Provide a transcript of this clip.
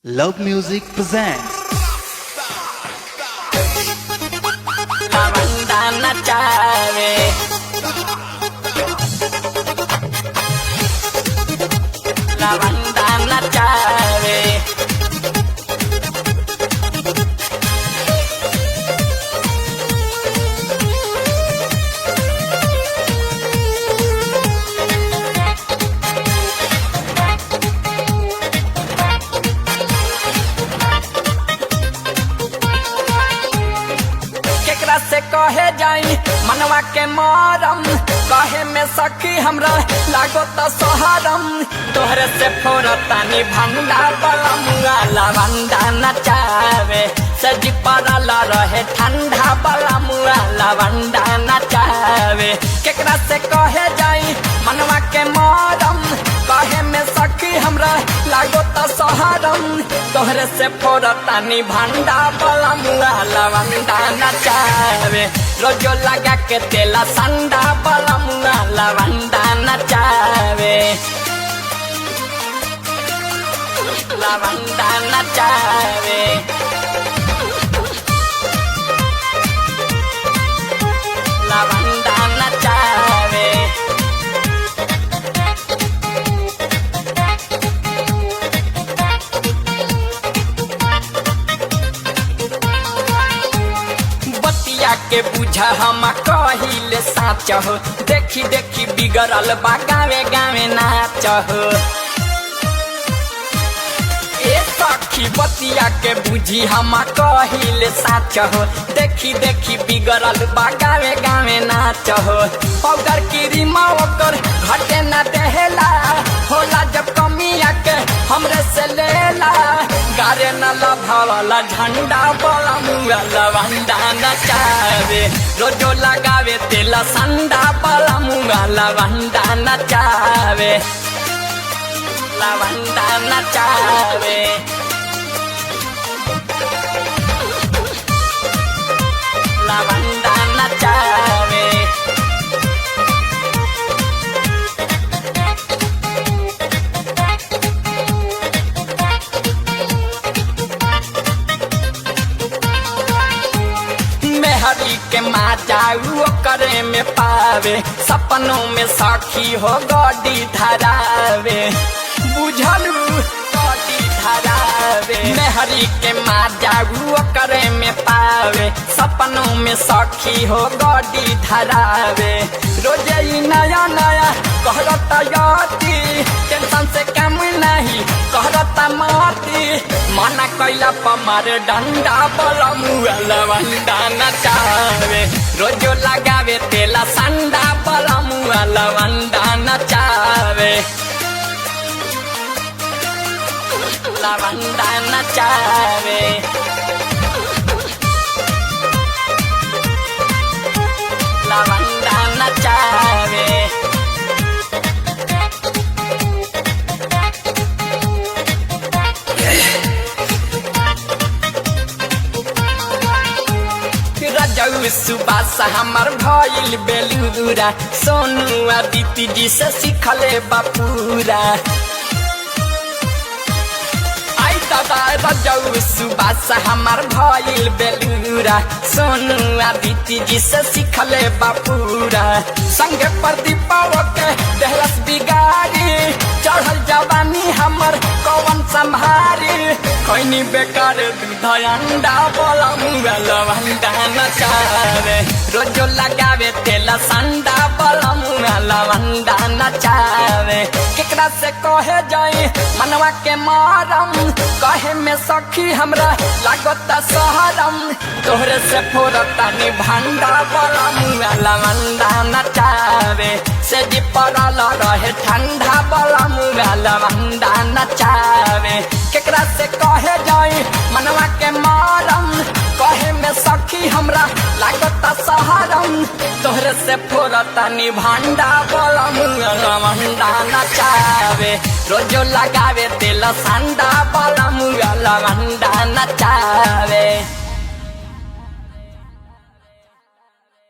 Love Music presents La banda Nachave. La banda Nachave. केकरा से कहे जाई मनवा के मरम कहे में सखी हमरा लागो तो सहरम तोहरे से फोरतानी भंडा बलमुआ लवंडा नचावे सजी परला रहे ठंडा बलमुआ लवंडा नचावे केकरा से कहे जाई मनवा के मरम कहे में सखी हमरा लागो तो सहरम तोहरे से फोरतानी भंडा बलमुआ लवंडा नचावे रोजो लगा के तेला संडा बलमुआ लवंडा नचावे लवंडा नचावे लवंडा नचावे बतिया के बुझा हम कहिले साच हो देखी देखी बिगड़ल बा गावे गावे नाच हो ए सखी बतिया के बुझी हम कहिले साच हो देखी देखी बिगड़ल बा गावे गावे नाच हो पाउडर की रीमा ओकर घटे न देहला होला जब कमिया के हमरे से लेला गारे न लभावला झंडा बलमुआ लवंडा नचावे रोजो लगावे तेला संडा बलमुआ लवंडा नचावे लवंडा नचावे लवंडा नचावे मेहरी के माजाऊ करे में पावे सपनों में सखी हो गड्डी धरावे बुझलू गड्डी धरावे मेहरी के माजाऊ करे में पावे सपनों में सखी हो गड्डी धरावे रोजे ही नया नया कहरता याती टेंशन से कम नहीं कहरता माती मना कैला पमार डंडा बलमुआ लवंडा नचावे रोजो लगावे तेला संडा बलमुआ लवंडा नचावे लवंडा नचावे लवंडा नचावे रजऊ सुबास हमार भइल बेलूरा सोनू आदित्य जी से सीखले बापूरा आई दादा रजऊ सुबास हमार भइल बेलूरा सोनू आदित्य जी से सीखले बापूरा संगे प्रदीपव के देहलस बिगाड़ी चढ़ल जवानी हमर कौन संभारी खैनी बेकार दूध अंडा बलमुआ लवंडा नचावे रोजो लगावे तेला संडा बलमुआ लवंडा नचावे केकरा से कहे जाई मनवा के मारम कहे में सखी हमरा लागत सहरम तोहरे से फोरतानी भंडा बलमुआ लवंडा नचावे से जी परल रहे ठंडा बलमुआ लवंडा नचावे केकरा से कहे जाई मनवा के मारम कहे में सखी हमरा लागत सहरम तोहरे से फोरतानी भंडा बलमुआ लवंडा नचावे रोजो लगावे तेल संडा बलमुआ लवंडा नचावे।